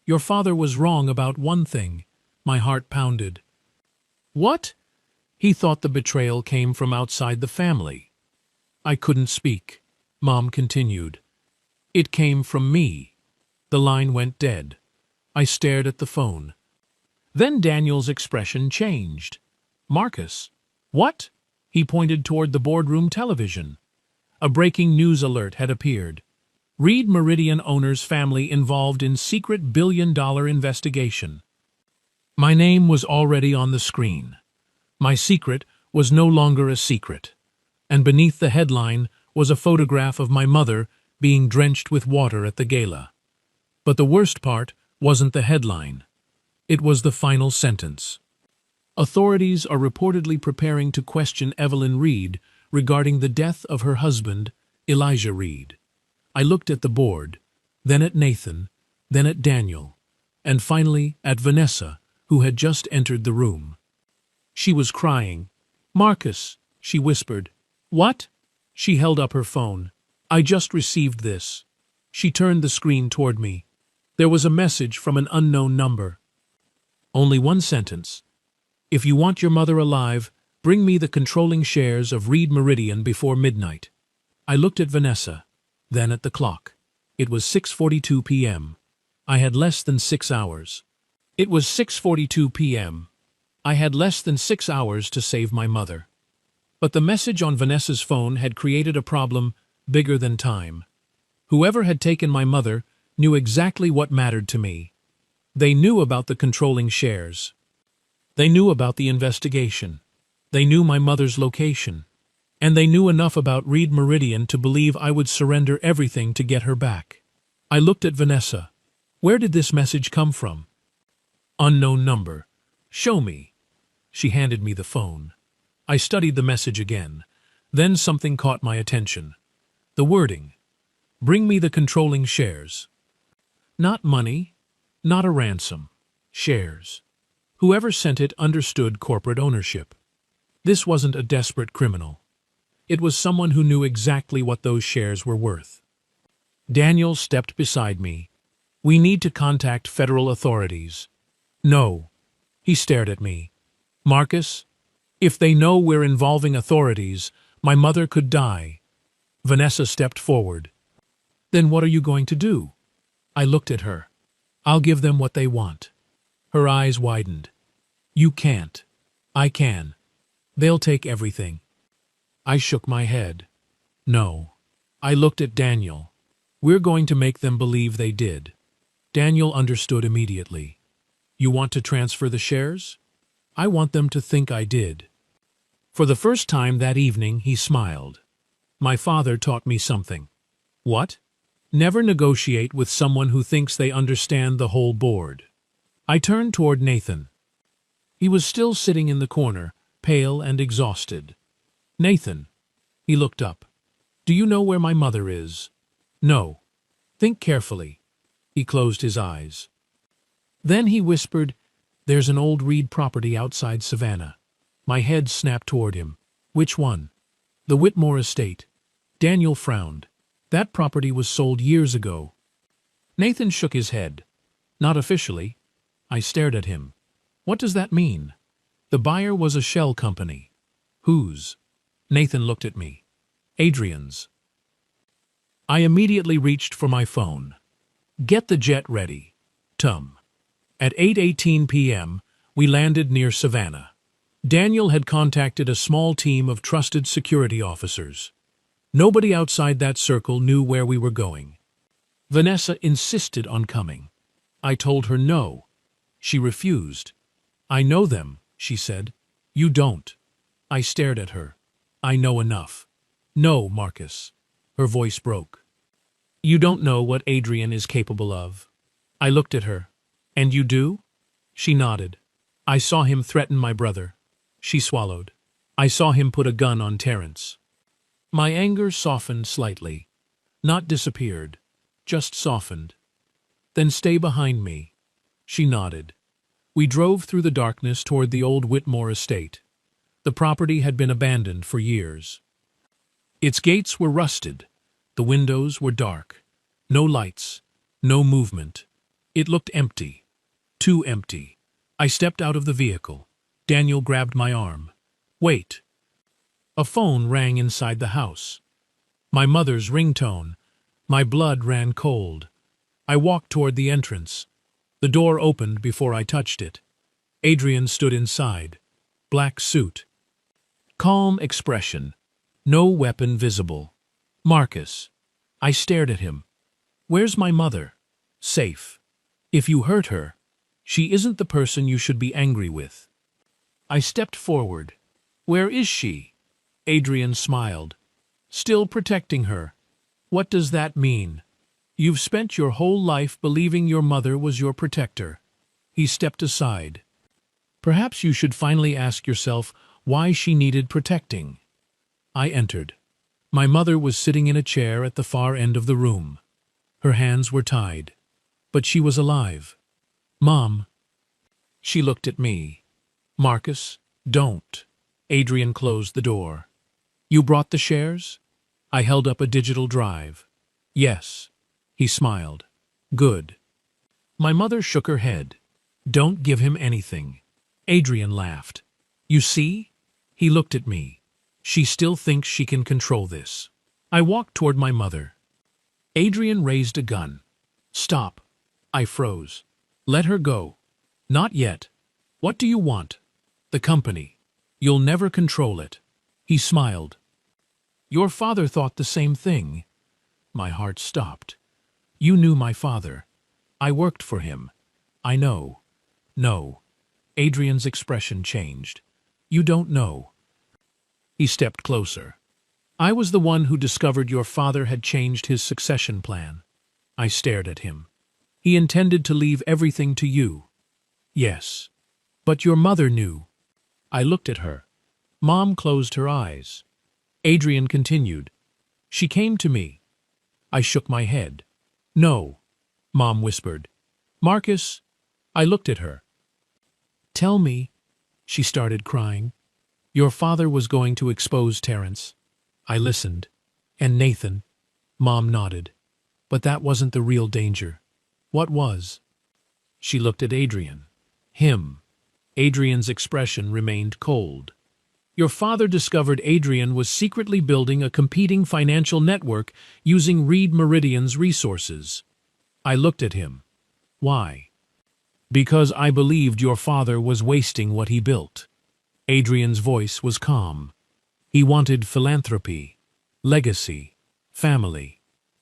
Your father was wrong about one thing. My heart pounded. What? He thought the betrayal came from outside the family. I couldn't speak. Mom continued. It came from me. The line went dead. I stared at the phone. Then Daniel's expression changed. Marcus. What? He pointed toward the boardroom television. A breaking news alert had appeared. Reed Meridian owner's family involved in secret billion-dollar investigation. My name was already on the screen. My secret was no longer a secret. And beneath the headline was a photograph of my mother being drenched with water at the gala. But the worst part wasn't the headline. It was the final sentence. Authorities are reportedly preparing to question Evelyn Reed regarding the death of her husband, Elijah Reed. I looked at the board, then at Nathan, then at Daniel, and finally at Vanessa, who had just entered the room. She was crying. Marcus, she whispered. What? She held up her phone. I just received this. She turned the screen toward me. There was a message from an unknown number. Only one sentence. If you want your mother alive, bring me the controlling shares of Reed Meridian before midnight. I looked at Vanessa, then at the clock. It was 6:42 p.m. I had less than 6 hours. It was 6:42 p.m. I had less than 6 hours to save my mother. But the message on Vanessa's phone had created a problem bigger than time. Whoever had taken my mother knew exactly what mattered to me. They knew about the controlling shares. They knew about the investigation. They knew my mother's location. And they knew enough about Reed Meridian to believe I would surrender everything to get her back. I looked at Vanessa. Where did this message come from? Unknown number. Show me. She handed me the phone. I studied the message again. Then something caught my attention. The wording. Bring me the controlling shares. Not money, not a ransom. Shares. Whoever sent it understood corporate ownership. This wasn't a desperate criminal. It was someone who knew exactly what those shares were worth. Daniel stepped beside me. We need to contact federal authorities. No. He stared at me. Marcus, if they know we're involving authorities, my mother could die. Vanessa stepped forward. Then what are you going to do? I looked at her. I'll give them what they want. Her eyes widened. You can't. I can. They'll take everything. I shook my head. No. I looked at Daniel. We're going to make them believe they did. Daniel understood immediately. You want to transfer the shares? I want them to think I did. For the first time that evening, he smiled. My father taught me something. What? Never negotiate with someone who thinks they understand the whole board. I turned toward Nathan. He was still sitting in the corner, pale and exhausted. Nathan. He looked up. Do you know where my mother is? No. Think carefully. He closed his eyes. Then he whispered, There's an old Reed property outside Savannah. My head snapped toward him. Which one? The Whitmore estate. Daniel frowned. That property was sold years ago. Nathan shook his head. Not officially. I stared at him. What does that mean? The buyer was a shell company. Whose? Nathan looked at me. Adrian's. I immediately reached for my phone. Get the jet ready. Tum. At 8:18 p.m., we landed near Savannah. Daniel had contacted a small team of trusted security officers. Nobody outside that circle knew where we were going. Vanessa insisted on coming. I told her no. She refused. I know them, she said. You don't. I stared at her. I know enough. No, Marcus. Her voice broke. You don't know what Adrian is capable of. I looked at her. And you do? She nodded. I saw him threaten my brother. She swallowed. I saw him put a gun on Terrence. My anger softened slightly. Not disappeared. Just softened. Then stay behind me. She nodded. We drove through the darkness toward the old Whitmore estate. The property had been abandoned for years. Its gates were rusted. The windows were dark. No lights. No movement. It looked empty. Too empty. I stepped out of the vehicle. Daniel grabbed my arm. Wait. A phone rang inside the house. My mother's ringtone. My blood ran cold. I walked toward the entrance. The door opened before I touched it. Adrian stood inside. Black suit. Calm expression. No weapon visible. Marcus. I stared at him. Where's my mother? Safe. If you hurt her, she isn't the person you should be angry with. I stepped forward. Where is she? Adrian smiled. Still protecting her. What does that mean? You've spent your whole life believing your mother was your protector. He stepped aside. Perhaps you should finally ask yourself why she needed protecting. I entered. My mother was sitting in a chair at the far end of the room. Her hands were tied. But she was alive. Mom. She looked at me. Marcus, don't. Adrian closed the door. You brought the shares? I held up a digital drive. Yes. He smiled. Good. My mother shook her head. Don't give him anything. Adrian laughed. You see? He looked at me. She still thinks she can control this. I walked toward my mother. Adrian raised a gun. Stop. I froze. Let her go. Not yet. What do you want? The company. You'll never control it. He smiled. Your father thought the same thing. My heart stopped. You knew my father. I worked for him. I know. No. Adrian's expression changed. You don't know. He stepped closer. I was the one who discovered your father had changed his succession plan. I stared at him. He intended to leave everything to you. Yes. But your mother knew. I looked at her. Mom closed her eyes. Adrian continued. She came to me. I shook my head. No. Mom whispered. Marcus. I looked at her. Tell me. She started crying. Your father was going to expose Terrence. I listened. And Nathan. Mom nodded. But that wasn't the real danger. What was? She looked at Adrian. Him. Adrian's expression remained cold. Your father discovered Adrian was secretly building a competing financial network using Reed Meridian's resources. I looked at him. Why? Because I believed your father was wasting what he built. Adrian's voice was calm. He wanted philanthropy, legacy, family.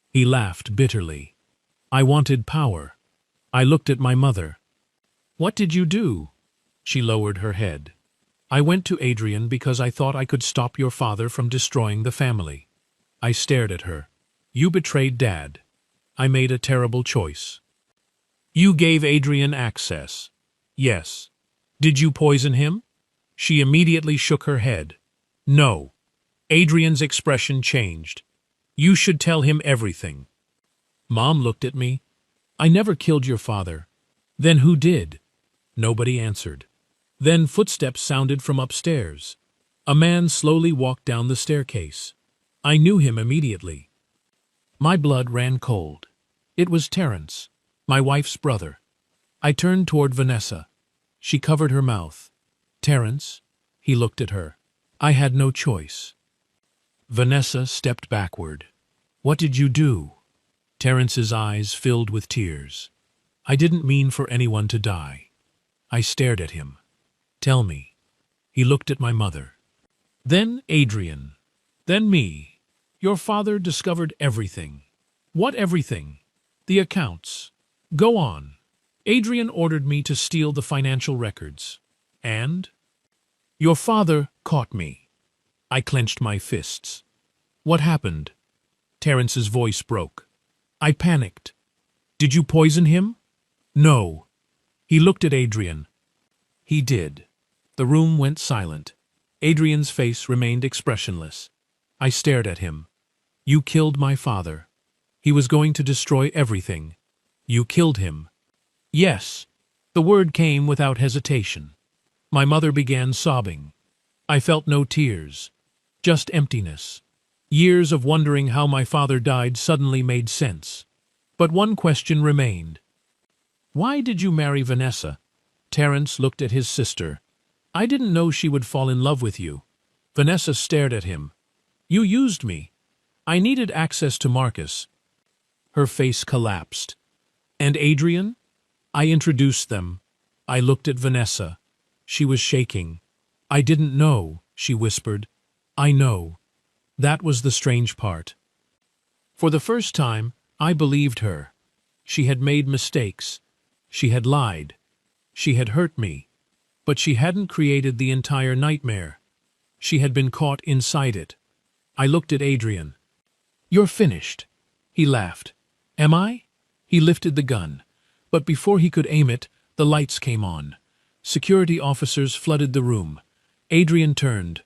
He laughed bitterly. I wanted power. I looked at my mother. What did you do? She lowered her head. I went to Adrian because I thought I could stop your father from destroying the family. I stared at her. You betrayed Dad. I made a terrible choice. You gave Adrian access. Yes. Did you poison him? She immediately shook her head. No. Adrian's expression changed. You should tell him everything. Mom looked at me. I never killed your father. Then who did? Nobody answered. Then footsteps sounded from upstairs. A man slowly walked down the staircase. I knew him immediately. My blood ran cold. It was Terrence, my wife's brother. I turned toward Vanessa. She covered her mouth. Terrence? He looked at her. I had no choice. Vanessa stepped backward. What did you do? Terrence's eyes filled with tears. I didn't mean for anyone to die. I stared at him. Tell me. He looked at my mother. Then Adrian. Then me. Your father discovered everything. What everything? The accounts. Go on. Adrian ordered me to steal the financial records. And? Your father caught me. I clenched my fists. What happened? Terrence's voice broke. I panicked. Did you poison him? No. He looked at Adrian. He did. The room went silent. Adrian's face remained expressionless. I stared at him. You killed my father. He was going to destroy everything. You killed him. Yes. The word came without hesitation. My mother began sobbing. I felt no tears, just emptiness. Years of wondering how my father died suddenly made sense. But one question remained. Why did you marry Vanessa? Terrence looked at his sister. I didn't know she would fall in love with you. Vanessa stared at him. You used me. I needed access to Marcus. Her face collapsed. And Adrian? I introduced them. I looked at Vanessa. She was shaking. I didn't know, she whispered. I know. That was the strange part. For the first time, I believed her. She had made mistakes. She had lied. She had hurt me. But she hadn't created the entire nightmare. She had been caught inside it. I looked at Adrian. You're finished. He laughed. Am I? He lifted the gun. But before he could aim it, the lights came on. Security officers flooded the room. Adrian turned.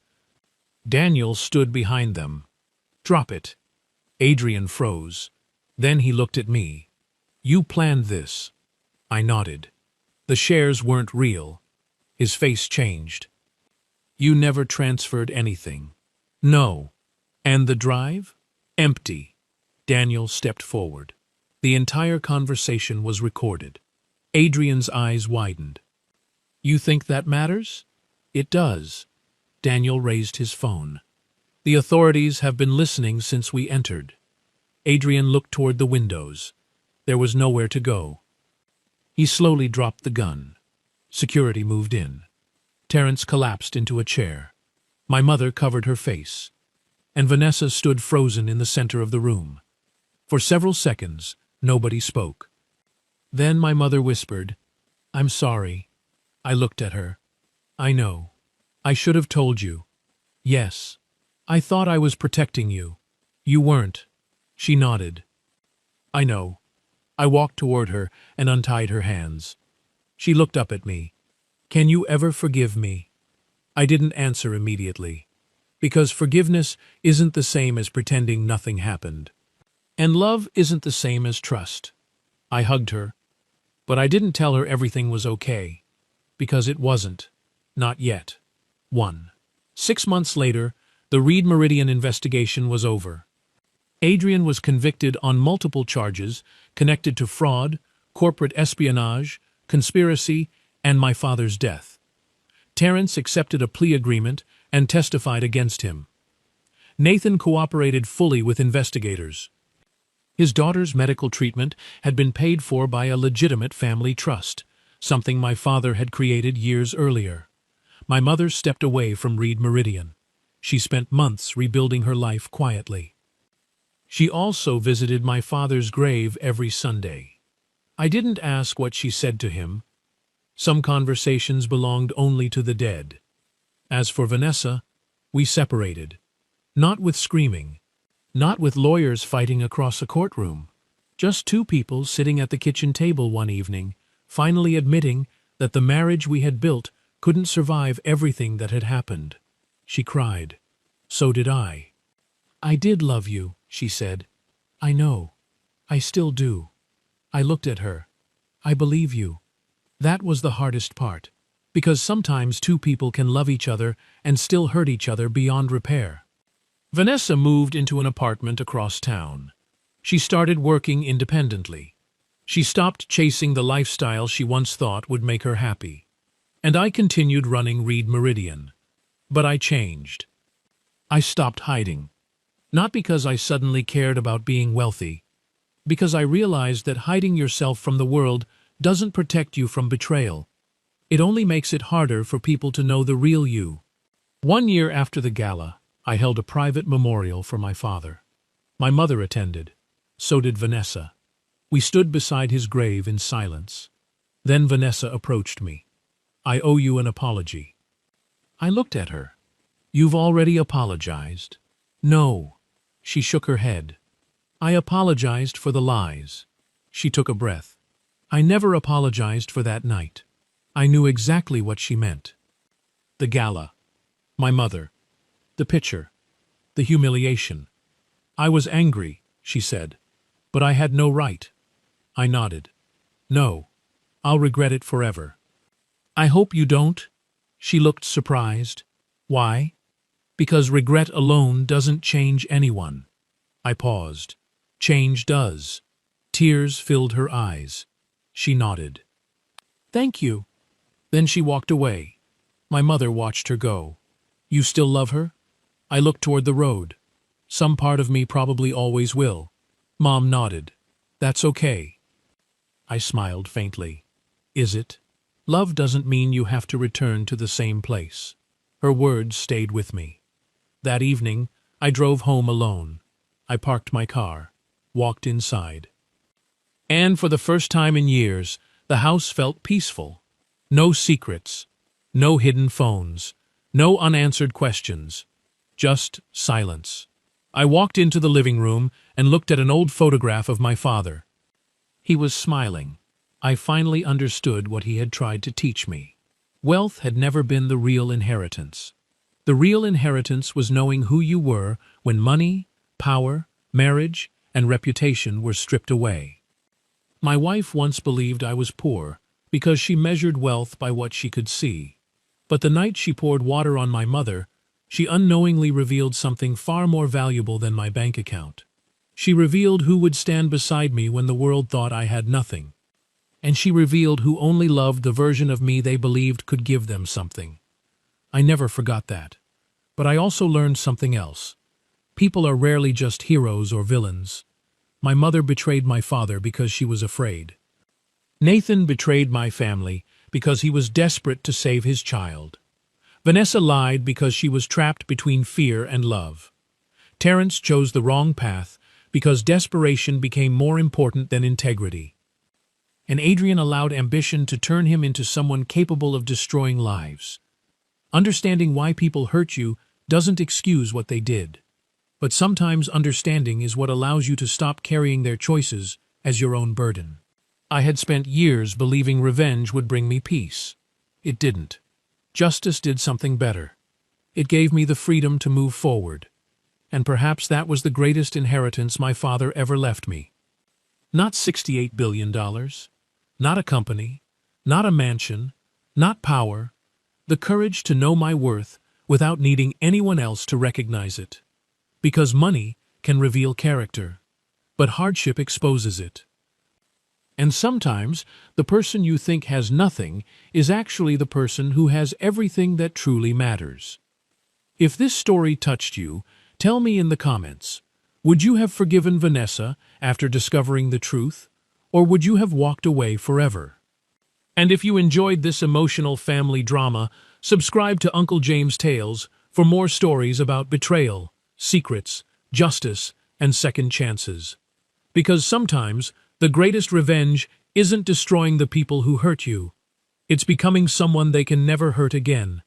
Daniel stood behind them. Drop it. Adrian froze. Then he looked at me. You planned this. I nodded. The shares weren't real. His face changed. You never transferred anything. No. And the drive? Empty. Daniel stepped forward. The entire conversation was recorded. Adrian's eyes widened. You think that matters? It does. Daniel raised his phone. The authorities have been listening since we entered. Adrian looked toward the windows. There was nowhere to go. He slowly dropped the gun. Security moved in. Terence collapsed into a chair. My mother covered her face, and Vanessa stood frozen in the center of the room. For several seconds, nobody spoke. Then my mother whispered, "I'm sorry." I looked at her. "I know. I should have told you." "Yes. I thought I was protecting you. You weren't." She nodded. "I know." I walked toward her and untied her hands. She looked up at me. "Can you ever forgive me?" I didn't answer immediately, because forgiveness isn't the same as pretending nothing happened. And love isn't the same as trust. I hugged her, but I didn't tell her everything was okay, because it wasn't. Not yet. 6 months later, the Reed Meridian investigation was over. Adrian was convicted on multiple charges connected to fraud, corporate espionage, conspiracy, and my father's death. Terence accepted a plea agreement and testified against him. Nathan cooperated fully with investigators. His daughter's medical treatment had been paid for by a legitimate family trust, something my father had created years earlier. My mother stepped away from Reed Meridian. She spent months rebuilding her life quietly. She also visited my father's grave every Sunday. I didn't ask what she said to him. Some conversations belonged only to the dead. As for Vanessa, we separated. Not with screaming. Not with lawyers fighting across a courtroom. Just two people sitting at the kitchen table one evening, finally admitting that the marriage we had built couldn't survive everything that had happened. She cried. So did I. "I did love you," she said. "I know. I still do." I looked at her. "I believe you." That was the hardest part, because sometimes two people can love each other and still hurt each other beyond repair. Vanessa moved into an apartment across town. She started working independently. She stopped chasing the lifestyle she once thought would make her happy. And I continued running Reed Meridian. But I changed. I stopped hiding. Not because I suddenly cared about being wealthy, because I realized that hiding yourself from the world doesn't protect you from betrayal. It only makes it harder for people to know the real you. 1 year after the gala, I held a private memorial for my father. My mother attended. So did Vanessa. We stood beside his grave in silence. Then Vanessa approached me. "I owe you an apology." I looked at her. "You've already apologized." "No." She shook her head. "I apologized for the lies." She took a breath. "I never apologized for that night." I knew exactly what she meant. The gala. My mother. The picture. The humiliation. "I was angry," she said, "but I had no right." I nodded. "No. I'll regret it forever." "I hope you don't." She looked surprised. "Why?" "Because regret alone doesn't change anyone." I paused. "Change does." Tears filled her eyes. She nodded. "Thank you." Then she walked away. My mother watched her go. "You still love her?" I looked toward the road. "Some part of me probably always will." Mom nodded. "That's okay." I smiled faintly. "Is it? Love doesn't mean you have to return to the same place." Her words stayed with me. That evening, I drove home alone. I parked my car, walked inside. And for the first time in years, the house felt peaceful. No secrets, no hidden phones, no unanswered questions, just silence. I walked into the living room and looked at an old photograph of my father. He was smiling. I finally understood what he had tried to teach me. Wealth had never been the real inheritance. The real inheritance was knowing who you were when money, power, marriage, and reputation were stripped away. My wife once believed I was poor because she measured wealth by what she could see. But the night she poured water on my mother, she unknowingly revealed something far more valuable than my bank account. She revealed who would stand beside me when the world thought I had nothing. And she revealed who only loved the version of me they believed could give them something. I never forgot that. But I also learned something else. People are rarely just heroes or villains. My mother betrayed my father because she was afraid. Nathan betrayed my family because he was desperate to save his child. Vanessa lied because she was trapped between fear and love. Terrence chose the wrong path because desperation became more important than integrity. And Adrian allowed ambition to turn him into someone capable of destroying lives. Understanding why people hurt you doesn't excuse what they did. But sometimes understanding is what allows you to stop carrying their choices as your own burden. I had spent years believing revenge would bring me peace. It didn't. Justice did something better. It gave me the freedom to move forward. And perhaps that was the greatest inheritance my father ever left me. Not $68 billion, not a company, not a mansion, not power, the courage to know my worth without needing anyone else to recognize it. Because money can reveal character, but hardship exposes it. And sometimes the person you think has nothing is actually the person who has everything that truly matters. If this story touched you, tell me in the comments. Would you have forgiven Vanessa after discovering the truth? Or would you have walked away forever? And if you enjoyed this emotional family drama, subscribe to Uncle James Tales for more stories about betrayal, secrets, justice, and second chances. Because sometimes the greatest revenge isn't destroying the people who hurt you. It's becoming someone they can never hurt again.